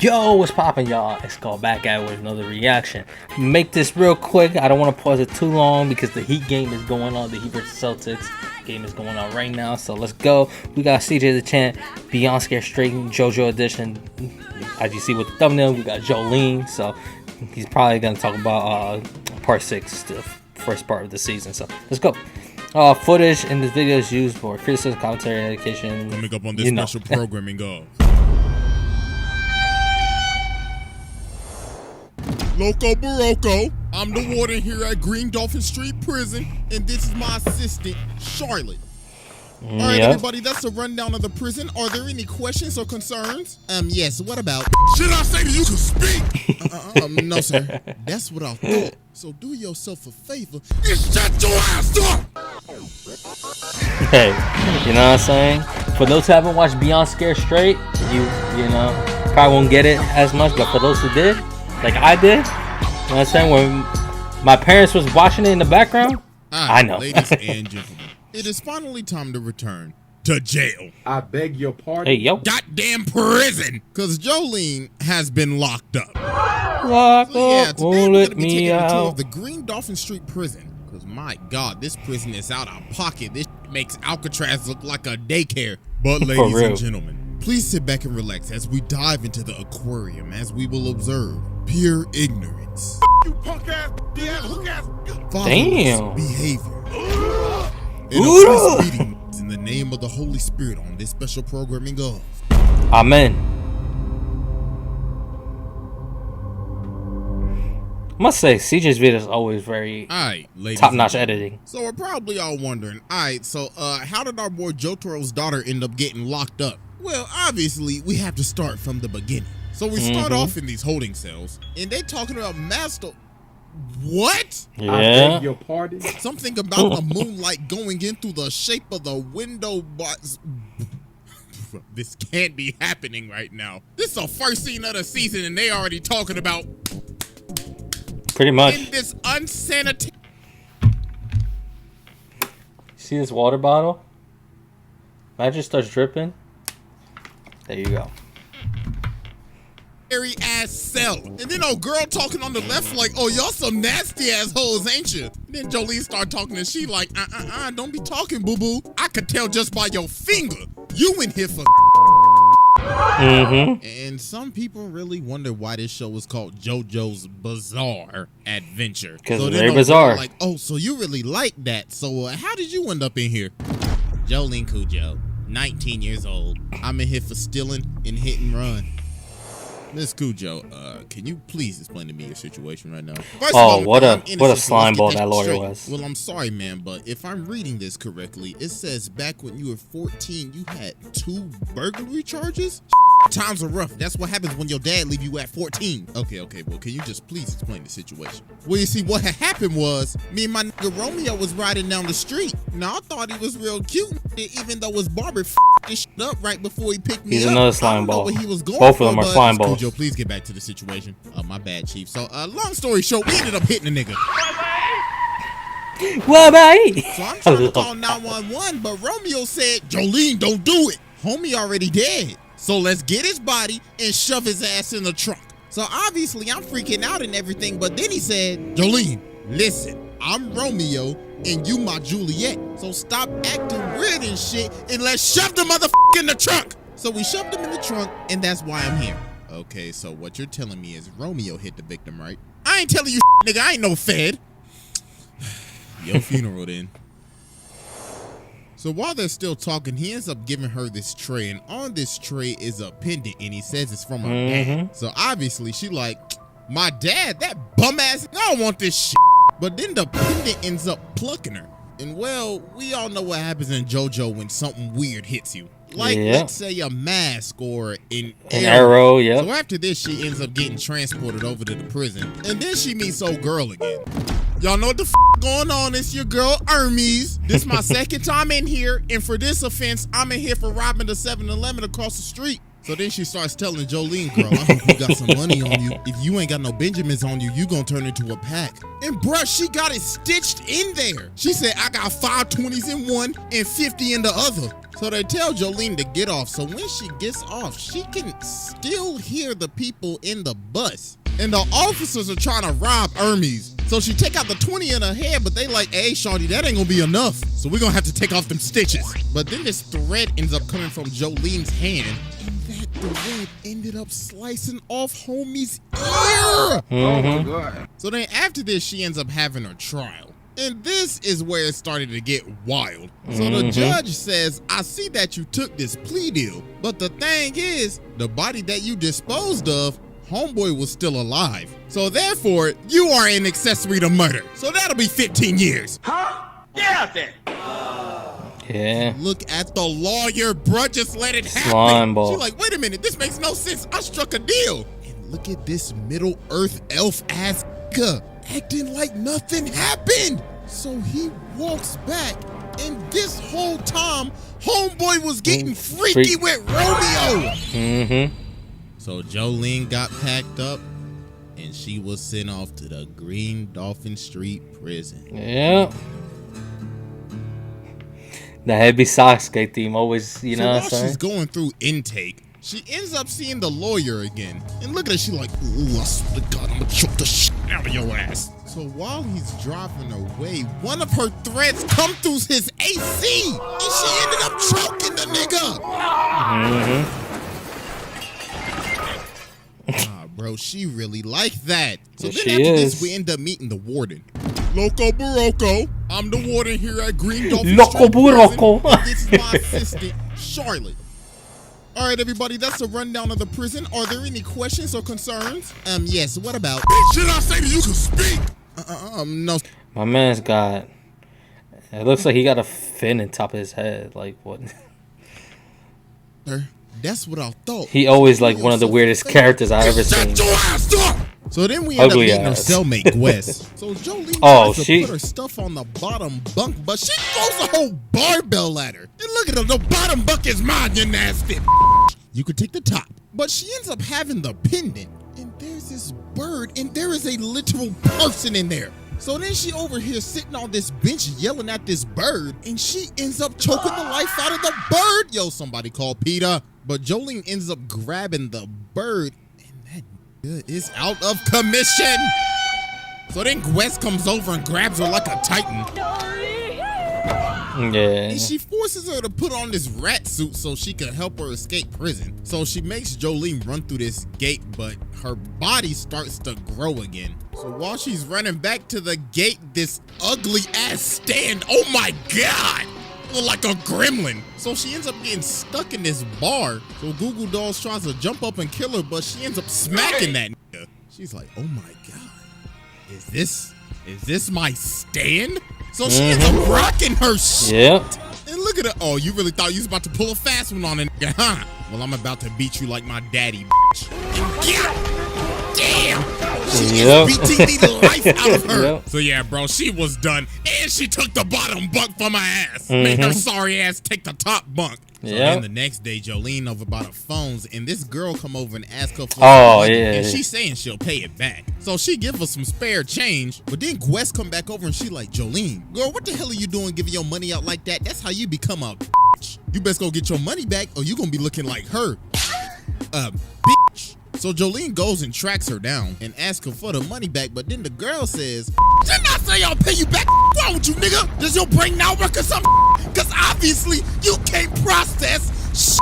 Yo, what's poppin', y'all? It's called back at it with another reaction. Make this real quick. I don't want to pause it too long because the Heat game is going on. The Heat versus Celtics game is going on right now. So let's go. We got CJ Dachamp, Beyond Scared Straight, Jojo edition. As you see with the thumbnail, we got Jolenes. So he's probably gonna talk about part 6, the first part of the season. So let's go. Footage in this video is used for criticism, commentary, and education. Coming up on this special programming of Loco Barocco. I'm the warden here at Green Dolphin Street Prison, and this is my assistant, Charlotte. All right, everybody, that's a rundown of the prison. Are there any questions or concerns? Yes, what about? Should I say that you can speak? No, sir. That's what I thought. So do yourself a favor and shut your ass up! Hey, you know what I'm saying? For those who haven't watched Beyond Scared Straight, you know, probably won't get it as much, but for those who did, like I did, you know what I'm saying? When my parents was watching it in the background, I know. Ladies and gentlemen, it is finally time to return to jail. I beg your pardon? Hey, yo. Goddamn prison! Because Jolene has been locked up. Locked Today up, we're won't going let to be me taking a tour out. of the Green Dolphin Street Prison. Because my God, this prison is out of pocket. This makes Alcatraz look like a daycare. But ladies and gentlemen, please sit back and relax as we dive into the aquarium as we will observe pure ignorance. You punk ass, hook ass. Damn. Behavior. And a peace meeting in the name of the Holy Spirit on this special programming of Amen. I must say, CJ's video is always very top-notch editing. So we're probably all wondering, alright, so how did our boy Jotaro's daughter end up getting locked up? Well, obviously, we have to start from the beginning. So we start off in these holding cells, and they talking about master. What? Yeah. I beg your pardon? Something about the moonlight going in through the shape of the window box. This can't be happening right now. This is the first scene of the season, and they already talking about Pretty much. in this unsanitary. See this water bottle? Magic starts dripping. There you go. Ass cell. And then old girl talking on the left like, oh, y'all some nasty ass hoes, ain't you? And then Jolene start talking and she like, don't be talking, boo-boo. I could tell just by your finger. You in here for And some people really wonder why this show is called JoJo's Bizarre Adventure. Because so it's very bizarre. Like, oh, so you really like that. So how did you end up in here? Jolene Cujo, 19 years old. I'm in here for stealing and hit and run. Miss Cujo, can you please explain to me your situation right now? First of all, what a slime ball that lawyer was. Well, I'm sorry, man, but if I'm reading this correctly, it says back when you were 14, you had 2 burglary charges? Times are rough. That's what happens when your dad leave you at 14. Okay, well, can you just please explain the situation? Well, you see, what had happened was, me and my nigga Romeo was riding down the street. Now, I thought he was real cute, even though his barber this shit up right before he picked me up. He's another slime ball. He was going Both of them are slime balls. Joe, please get back to the situation. My bad, Chief. So, long story short, we ended up hitting a nigga. What, mate? So I'm trying to call 911, but Romeo said, Jolene, don't do it. Homie already dead. So let's get his body and shove his ass in the trunk. So obviously I'm freaking out and everything, but then he said, Jolene, listen, I'm Romeo and you my Juliet. So stop acting weird and shit and let's shove the motherfucker in the trunk. So we shoved him in the trunk and that's why I'm here. Okay, so what you're telling me is Romeo hit the victim, right? I ain't telling you nigga, I ain't no fed. Your funeral then. So while they're still talking, he ends up giving her this tray, and on this tray is a pendant, and he says it's from her dad. So obviously she like, my dad, that bum ass, I don't want this shit. But then the pendant ends up plucking her. And well, we all know what happens in JoJo when something weird hits you. Like, let's say a mask or an arrow. So after this, she ends up getting transported over to the prison. And then she meets old girl again. Y'all know what the going on. It's your girl, Hermes. This is my second time in here. And for this offense, I'm in here for robbing the 7-Eleven across the street. So then she starts telling Jolene, girl, I hope you got some money on you. If you ain't got no Benjamins on you, you gonna turn into a pack. And bruh, she got it stitched in there. She said, I got 5 20s in one and 50 in the other. So they tell Jolene to get off. So when she gets off, she can still hear the people in the bus. And the officers are trying to rob Hermes. So she take out the 20 in her head, but they like, hey, shorty, that ain't gonna be enough. So we're gonna have to take off them stitches. But then this thread ends up coming from Jolene's hand. And that thread ended up slicing off homie's ear. Oh my God. So then after this, she ends up having her trial. And this is where it started to get wild. So the judge says, I see that you took this plea deal, but the thing is, the body that you disposed of, homeboy was still alive. So therefore, you are an accessory to murder. So that'll be 15 years. Huh? Get out there. Yeah. Look at the lawyer, bruh, just let it happen. Slime ball. She's like, wait a minute, this makes no sense. I struck a deal. And look at this Middle Earth elf ass acting like nothing happened. So he walks back, and this whole time, homeboy was getting freaky with Romeo. So Jolene got packed up, and she was sent off to the Green Dolphin Street prison. Yeah. The heavy Sasuke theme always, you know what I'm So while saying? she's going through intake, she ends up seeing the lawyer again. And look at her, she like, ooh, I swear to God, I'm gonna choke the shit out of your ass. So while he's driving away, one of her threads come through his AC, and she ended up choking the nigga. Bro, she really liked that. So Yes, then she after is. this, we end up meeting the warden. Loco Barocco. I'm the warden here at Green Dolphin Loco Street Prison. Barocco. And this is my assistant, Charlotte. All right, everybody, that's a rundown of the prison. Are there any questions or concerns? Yes, what about? Should I say that you can speak? No. My man's got. It looks like he got a fin in top of his head. Like what? That's what I thought. He always like one of the weirdest characters I ever seen. So then we end up Ugly meeting her ass. cellmate, Gwess. So Jolene Oh, tries to she- put her stuff on the bottom bunk, but she throws a whole barbell at her. And look at her, the bottom bunk is mine, you nasty. You could take the top. But she ends up having the pendant, and there's this bird, and there is a literal person in there. So then she over here sitting on this bench yelling at this bird, and she ends up choking the life out of the bird. Yo, somebody call Peter. But Jolene ends up grabbing the bird, and that is out of commission. So then Gwess comes over and grabs her like a titan. Yeah. And she forces her to put on this rat suit so she can help her escape prison. So she makes Jolene run through this gate, but her body starts to grow again. So while she's running back to the gate, this ugly ass stand, oh my God, look like a gremlin. So she ends up getting stuck in this bar. So Google Dolls tries to jump up and kill her, but she ends up smacking that nigga. She's like, oh my God, is this my stand? So she ends up rocking her shit. Yep. And look at her. Oh, you really thought you was about to pull a fast one on a nigga, huh? Well, I'm about to beat you like my daddy, bitch. And yeah, damn. She Yep. is beating the life out of her. Yep. So yeah, bro, she was done. And she took the bottom bunk from my ass. Made her sorry ass take the top bunk. So Yep. then the next day, Jolene over by the phones, and this girl come over and ask her for Oh, money, yeah. and she's saying she'll pay it back. So she give her some spare change, but then Gwess come back over and she like, Jolene, girl, what the hell are you doing giving your money out like that? That's how you become a bitch. You best go get your money back or you gonna be looking like her. Bitch. So Jolene goes and tracks her down and asks her for the money back, but then the girl says, didn't I say I'll pay you back? What's wrong with you, nigga? Does your brain not work or something? Because obviously you can't process shit.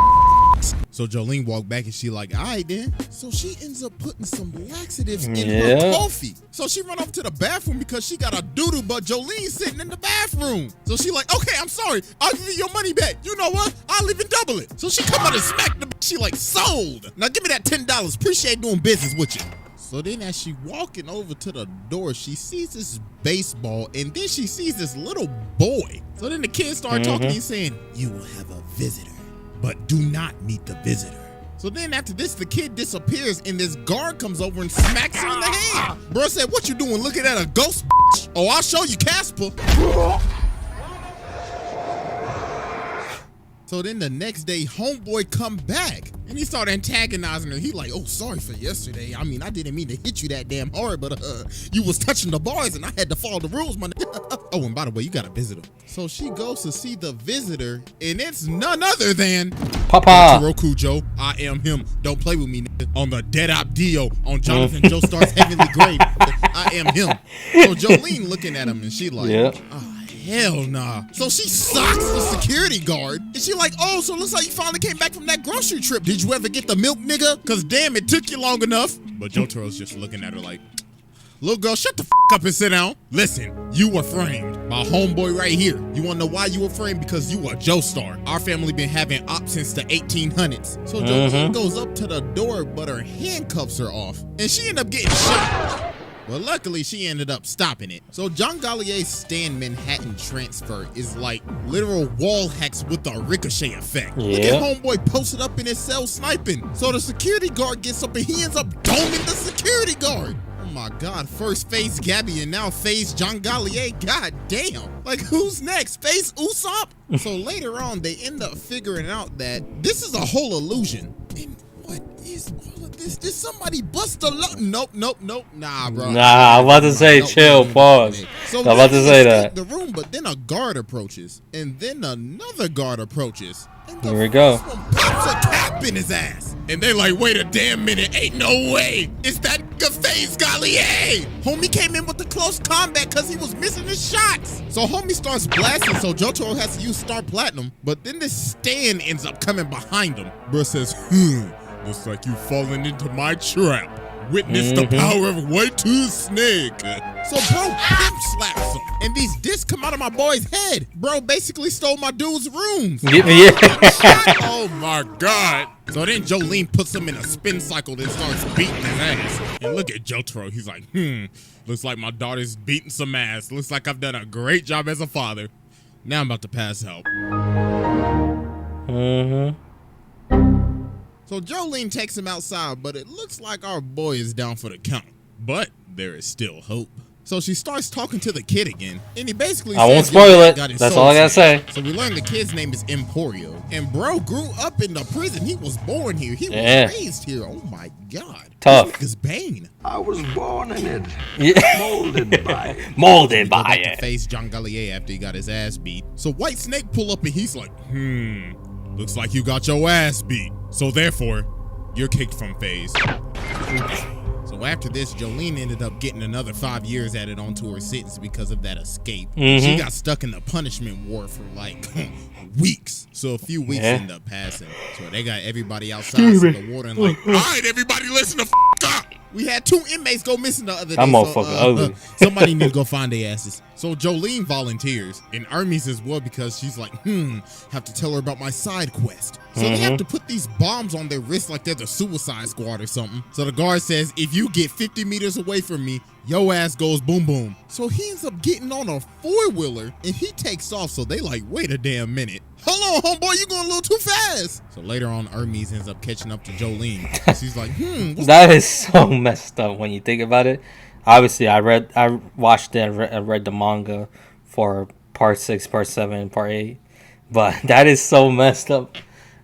So Jolene walked back and she like, all right then. So she ends up putting some laxatives in her Yeah. coffee. So she run off to the bathroom because she got a doodle, but Jolene's sitting in the bathroom. So she like, okay, I'm sorry. I'll give you your money back. You know what? I'll even double it. So she come out and smack the bitch. She like, sold. Now give me that $10. Appreciate doing business with you. So then as she walking over to the door, she sees this baseball and then she sees this little boy. So then the kids start talking and saying, you will have a visitor, but do not meet the visitor. So then after this, the kid disappears and this guard comes over and smacks her in the hand. Bro said, what you doing looking at a ghost, bitch? Oh, I'll show you, Casper. So then the next day, homeboy come back and he started antagonizing her. He like, oh, sorry for yesterday. I mean, I didn't mean to hit you that damn hard, but you was touching the bars and I had to follow the rules, my nigga. Oh, and by the way, you got a visitor. So she goes to see the visitor and it's none other than Papa Roku Joe. I am him. Don't play with me, nigga. On the Dead Op Dio on Jonathan Joe Star's Heavenly Grave. I am him. So Jolene looking at him and she like, yeah. Hell nah. So she socks the security guard. And she like, oh, so it looks like you finally came back from that grocery trip. Did you ever get the milk, nigga? Cause damn, it took you long enough. But Jotaro's just looking at her like, little girl, shut the up and sit down. Listen, you were framed by homeboy right here. You wanna know why you were framed? Because you were Joestar. Our family been having ops since the 1800s. So Jolene goes up to the door, but her handcuffs are off. And she ended up getting shot. But luckily, she ended up stopping it. So John Gollier's Stan Manhattan transfer is like literal wall hacks with a ricochet effect. Yeah. Look at homeboy posted up in his cell sniping. So the security guard gets up and he ends up doming the security guard. Oh my God, first phase Gabby and now phase John Gallier. God damn. Like who's next? Phase Usopp? So later on, they end up figuring out that this is a whole illusion. And what is all of this? Did somebody bust the lock? Nope. Nah, bro. Nah, I'm about to say, chill, pause. So I'm about to say that. The room, but then a guard approaches, and then another guard approaches. And Here we go. first one pops a cap in his ass. And they like, wait a damn minute, ain't no way. It's that FaZe Gallier. Homie came in with the close combat because he was missing his shots. So homie starts blasting, so Jotaro has to use Star Platinum. But then this Stan ends up coming behind him. Bro says, looks like you've fallen into my trap. Witness the power of White Tooth Snake. So bro pimp slaps him. And these discs come out of my boy's head. Bro basically stole my dude's rooms. Yeah. Oh my God. So then Jolene puts him in a spin cycle and starts beating his ass. And look at Jotaro. He's like, looks like my daughter's beating some ass. Looks like I've done a great job as a father. Now I'm about to pass out. So Jolene takes him outside, but it looks like our boy is down for the count. But there is still hope. So she starts talking to the kid again, and he basically I says, won't spoil it. got his That's soul all I gotta snatched. say. So we learn the kid's name is Emporio. And bro grew up in the prison. He was born here. He was raised here. Oh my God. Tough. This nigga's Bane. I was born in it. Yeah. Molded by it. Molded by He goes up it. to face John Gallier after he got his ass beat. So White Snake pull up and he's like, looks like you got your ass beat. So therefore, you're kicked from phase. So after this, Jolene ended up getting another 5 years added onto her sentence because of that escape. She got stuck in the punishment ward for like weeks. So a few weeks ended up passing. So they got everybody outside in the water and like, all right, everybody listen the up. We had 2 inmates go missing the other day. That motherfucker ugly. Somebody need to go find their asses. So Jolene volunteers, and Hermes as well because she's like, have to tell her about my side quest. So they have to put these bombs on their wrists like they're the Suicide Squad or something. So the guard says, if you get 50 meters away from me, yo ass goes boom boom. So he ends up getting on a 4-wheeler and he takes off. So they like, wait a damn minute. Hold on, homeboy, you going a little too fast. So later on, Hermes ends up catching up to Jolene. She's like, That is so messed up when you think about it. Obviously, I watched it and read the manga for part 6, part 7, part 8. But that is so messed up.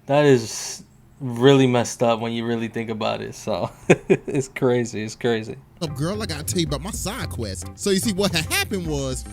That is really messed up when you really think about it. So it's crazy. It's crazy. Up, girl, I gotta tell you about my side quest. So you see, what had happened was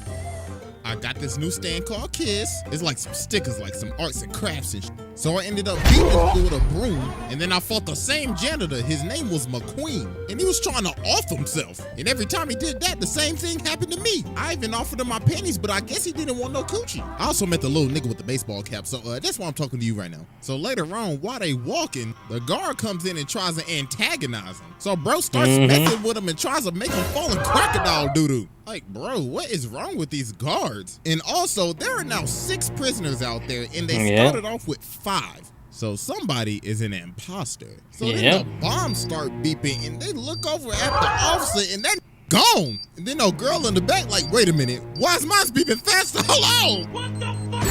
I got this new stand called Kiss. It's like some stickers, like some arts and crafts and shit. So I ended up beating him with a broom, and then I fought the same janitor. His name was McQueen, and he was trying to off himself. And every time he did that, the same thing happened to me. I even offered him my panties, but I guess he didn't want no coochie. I also met the little nigga with the baseball cap, so that's why I'm talking to you right now. So later on, while they walking, the guard comes in and tries to antagonize him. So bro starts messing with him and tries to make him fall in crocodile doo-doo. Like, bro, what is wrong with these guards? And also, there are now 6 prisoners out there, and they started off with 5. So somebody is an imposter. So then the bombs start beeping, and they look over at the officer, and then gone. And then no girl in the back like, wait a minute, why is mine beeping faster? Hold on. What the fuck?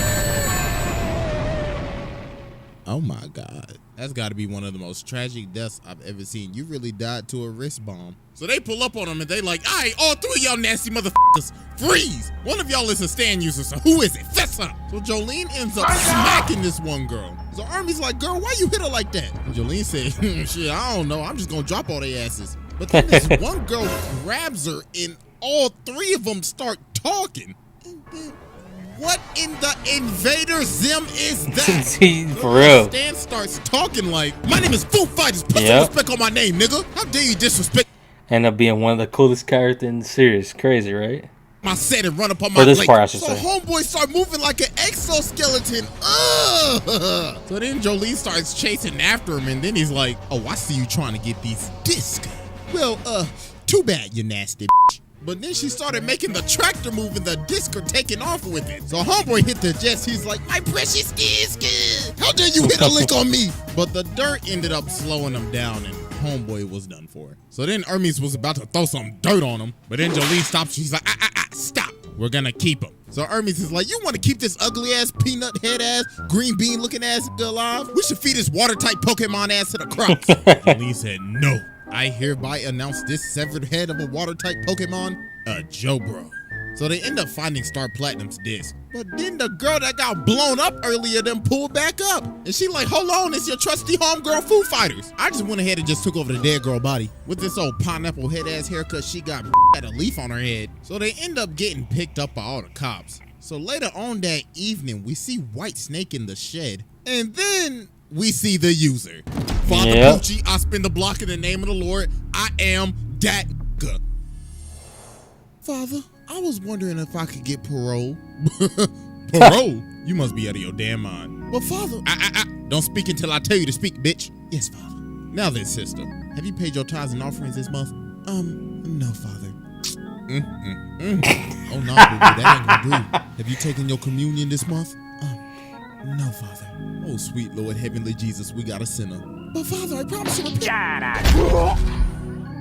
Oh my God. That's got to be one of the most tragic deaths I've ever seen. You really died to a wrist bomb. So they pull up on him and they like, all right, all 3 of y'all nasty motherfuckers, freeze. One of y'all is a stand user, so who is it? Fess up. So Jolene ends up smacking this one girl. So Army's like, girl, why you hit her like that? And Jolene said, shit, I don't know. I'm just going to drop all their asses. But then this one girl grabs her and all 3 of them start talking. And then, what in the invader zim is that? See, for real. Stan starts talking like, my name is Foo Fighters. Put some respect on my name, nigga. How dare you disrespect? End up being one of the coolest characters in the series. Crazy, right? My set and run up on my For this leg. part, I should so say. homeboy start moving like an exoskeleton. Ugh. So then Jolene starts chasing after him, and then he's like, oh, I see you trying to get these discs. Well, too bad, you nasty bitch. But then she started making the tractor move and the disc are taking off with it. So homeboy hit the jets. He's like, my precious disc. How dare you hit a lick on me? But the dirt ended up slowing him down and homeboy was done for. So then Hermes was about to throw some dirt on him. But then Jolene stops. She's like, stop. We're going to keep him. So Hermes is like, you want to keep this ugly ass, peanut head ass, green bean looking ass alive? We should feed this watertight Pokemon ass to the crops. Jolene said, no. I hereby announce this severed head of a watertight Pokemon, a Jojo. So they end up finding Star Platinum's disc. But then the girl that got blown up earlier then pulled back up. And she like, hold on, it's your trusty homegirl Foo Fighters. I just went ahead and just took over the dead girl body. With this old pineapple head ass haircut, she got had a leaf on her head. So they end up getting picked up by all the cops. So later on that evening, we see White Snake in the shed. And then we see the user. Father Poochie, I spin the block in the name of the Lord. I am that nigga. Father, I was wondering if I could get parole. Parole? You must be out of your damn mind. But Father, don't speak until I tell you to speak, bitch. Yes, Father. Now then, sister, have you paid your tithes and offerings this month? No, Father. Oh, no, that ain't gonna do. Have you taken your communion this month? No, Father. Oh, sweet Lord, heavenly Jesus, we got a sinner. But Father, I promise to repent.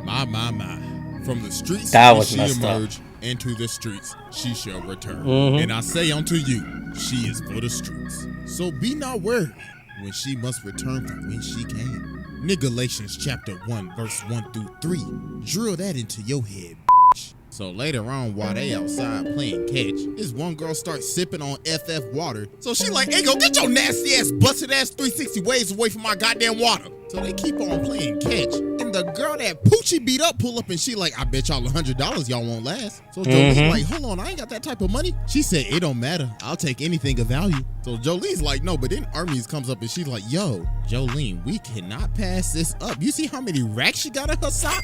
My. From the streets she emerge, into the streets she shall return. And I say unto you, she is for the streets. So be not worried when she must return from when she came. Galatians chapter 1, verse 1 through 3. Drill that into your head, bitch. So later on, while they outside playing catch, this one girl starts sipping on FF water. So she like, hey, go get your nasty ass, busted ass 360 waves away from my goddamn water. So they keep on playing catch. And the girl that Poochie beat up pull up and she like, I bet y'all $100 y'all won't last. So Jolene's like, hold on, I ain't got that type of money. She said, it don't matter. I'll take anything of value. So Jolene's like, no, but then Hermes comes up and she's like, yo, Jolene, we cannot pass this up. You see how many racks she got in her sock?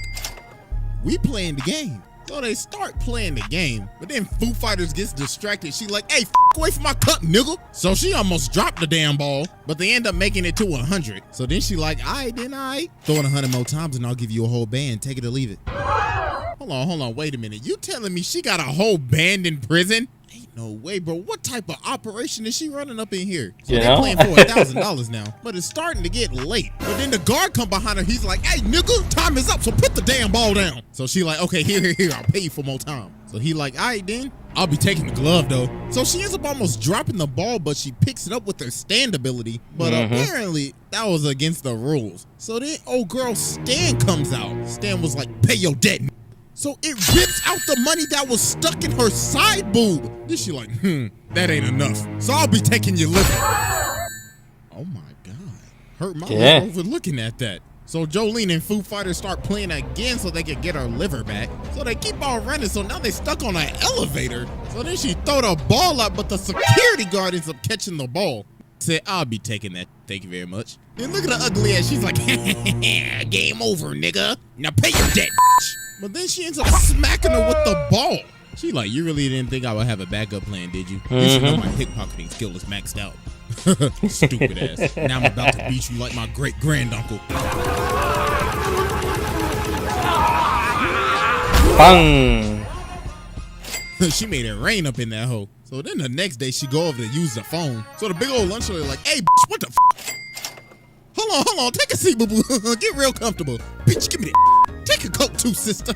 We playing the game. So they start playing the game, but then Foo Fighters gets distracted. She like, hey, away from my cup, nigga. So she almost dropped the damn ball, but they end up making it to 100. So then she like, all right, then all right. Throw it 100 more times and I'll give you a whole band. Take it or leave it. Hold on, wait a minute. You telling me she got a whole band in prison? Ain't no way, bro. What type of operation is she running up in here? So they're playing for $1,000 now, but it's starting to get late. But then the guard come behind her. He's like, hey, nigga, time is up, so put the damn ball down. So she like, okay, here, I'll pay you for more time. So he like, all right, then. I'll be taking the glove, though. So she ends up almost dropping the ball, but she picks it up with her stand ability. But apparently, that was against the rules. So then old girl Stan comes out. Stan was like, pay your debt. So it rips out the money that was stuck in her side boob. Then she like, that ain't enough. So I'll be taking your liver. Oh my God. Hurt my liver overlooking at that. So Jolene and Foo Fighters start playing again so they can get her liver back. So they keep on running, so now they stuck on an elevator. So then she throw the ball up, but the security guard ends up catching the ball. Said, I'll be taking that. Thank you very much. Then look at the ugly ass. She's like, game over, nigga. Now pay your debt, bitch. But then she ends up smacking her with the ball. She like, you really didn't think I would have a backup plan, did you? You should know my pickpocketing skill is maxed out. Stupid ass. Now I'm about to beat you like my great-granduncle. Bang! She made it rain up in that hole. So then the next day, she go over to use the phone. So the big old lunch lady like, hey, bitch, what the f***? Hold on, take a seat, boo-boo. Get real comfortable. Bitch, give me that. Take a Coke too, sister.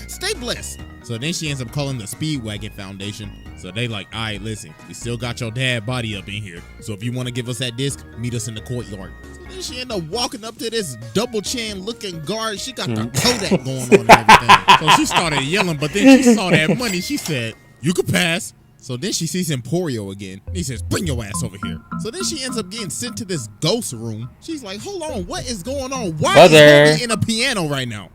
Stay blessed. So then she ends up calling the Speedwagon Foundation. So they like, all right, listen, we still got your dad body up in here. So if you want to give us that disc, meet us in the courtyard. So then she end up walking up to this double chin looking guard. She got the Kodak going on and everything. So she started yelling, but then she saw that money. She said, you could pass. So then she sees Emporio again. He says, bring your ass over here. So then she ends up getting sent to this ghost room. She's like, hold on, what is going on? Why is Homie in a piano right now?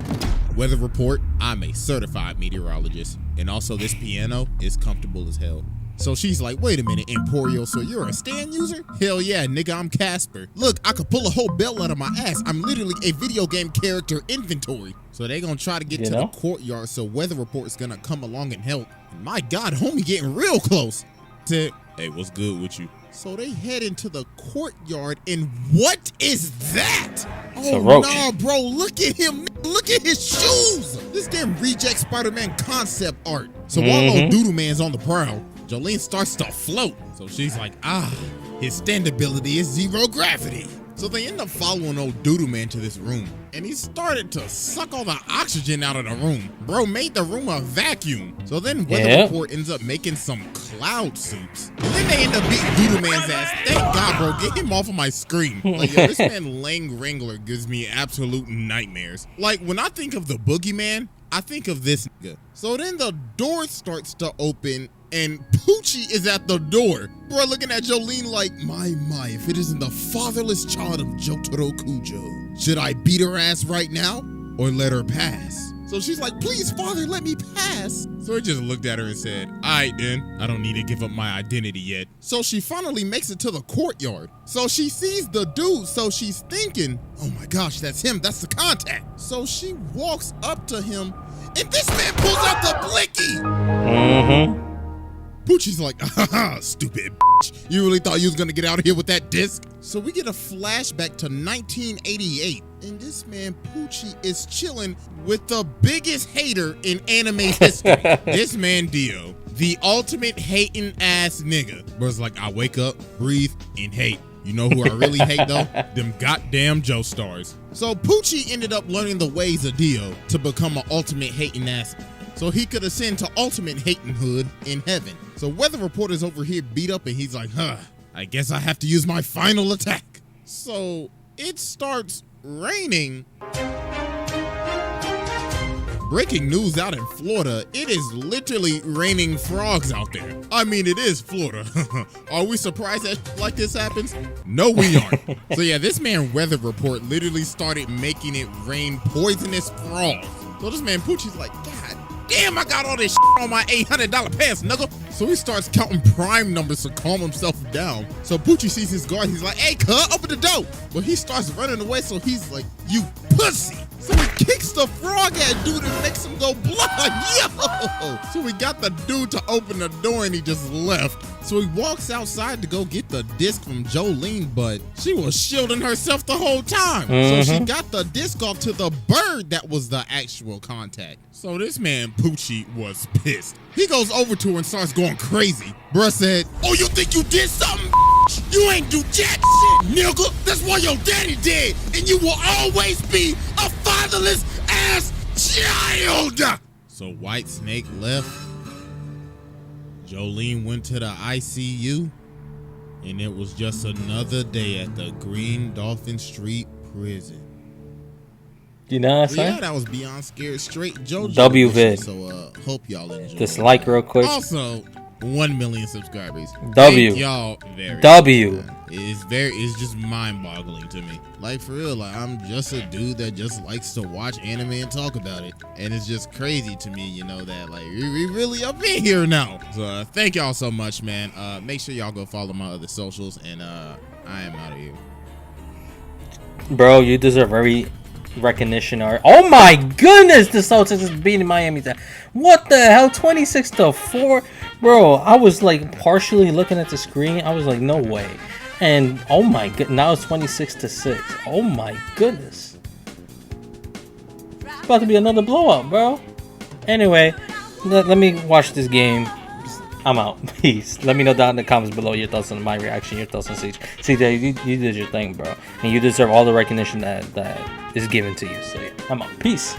Weather report, I'm a certified meteorologist. And also this piano is comfortable as hell. So she's like, wait a minute, Emporio, so you're a stand user? Hell yeah, nigga, I'm Casper. Look, I could pull a whole bell out of my ass. I'm literally a video game character inventory. So they gonna try to get to the courtyard, so weather report is gonna come along and help. And my God, homie getting real close. Said, hey, what's good with you? So they head into the courtyard, and what is that? Oh, nah, bro, look at him. Look at his shoes. This damn reject Spider-Man concept art. So while old Doodle Man's on the prowl, Jolene starts to float. So she's like, his standability is 0 gravity. So they end up following old Doodle Man to this room, and he started to suck all the oxygen out of the room. Bro made the room a vacuum. So then Weather Report ends up making some cloud suits. And then they end up beating Doodle Man's ass. Thank God, bro. Get him off of my screen. Like, yo, this man Lang Wrangler gives me absolute nightmares. Like, when I think of the Boogeyman, I think of this nigga. So then the door starts to open, and Poochie is at the door. Bro, looking at Jolene like, my, if it isn't the fatherless child of Jotaro Kujo. Should I beat her ass right now or let her pass? So she's like, please, father, let me pass. So he just looked at her and said, all right, then. I don't need to give up my identity yet. So she finally makes it to the courtyard. So she sees the dude. So she's thinking, oh my gosh, that's him. That's the contact. So she walks up to him, and this man pulls out the blicky. Poochie's like, stupid bitch. You really thought you was gonna get out of here with that disc? So we get a flashback to 1988, and this man Poochie is chilling with the biggest hater in anime history. This man Dio, the ultimate hating ass nigga. Bro's like, I wake up, breathe, and hate. You know who I really hate though? Them goddamn Joe stars. So Poochie ended up learning the ways of Dio to become an ultimate hating ass, so he could ascend to ultimate hatinghood in heaven. So Weather Reporter's over here beat up, and he's like, I guess I have to use my final attack. So it starts raining. Breaking news out in Florida, it is literally raining frogs out there. I mean, it is Florida. Are we surprised that like this happens? No, we aren't. So yeah, this man Weather Report literally started making it rain poisonous frogs. So this man Poochie's like, God damn, I got all this shit on my $800 pants, nigga. So he starts counting prime numbers to calm himself down. So Poochie sees his guard. He's like, hey, cuz, open the door. But he starts running away, so he's like, you pussy. So he kicks the frog at dude and makes him go blind. Yo! So we got the dude to open the door, and he just left. So he walks outside to go get the disc from Jolene, but she was shielding herself the whole time. So she got the disc off to the bird that was the actual contact. So this man Poochie was pissed. He goes over to her and starts going crazy. Bruh said, oh, you think you did something? You ain't do jack shit, nigga. That's why your daddy dead, and you will always be a fatherless ass child. So White Snake left. Jolene went to the ICU, and it was just another day at the Green Dolphin Street prison. You know what I'm saying? Yeah, that was Beyond Scared Straight Jojo. W vid. So hope y'all enjoy. Dislike real quick. Also, 1 million subscribers. W. Thank y'all very W. much. It's just mind-boggling to me. Like, for real, like, I'm just a dude that just likes to watch anime and talk about it. And it's just crazy to me, you know, that, like, we really up in here now. So, thank y'all so much, man. Make sure y'all go follow my other socials, and I am out of here. Bro, you deserve every recognition. Oh my goodness, the Celtics is beating Miami. What the hell? 26-4. Bro, I was like partially looking at the screen. I was like, no way. And oh my god, now it's 26-6. Oh my goodness. It's about to be another blow up, bro. Anyway, let me watch this game. I'm out. Peace. Let me know down in the comments below your thoughts on my reaction, your thoughts on Siege. CJ, you did your thing, bro. And you deserve all the recognition that is given to you. So yeah, I'm out. Peace.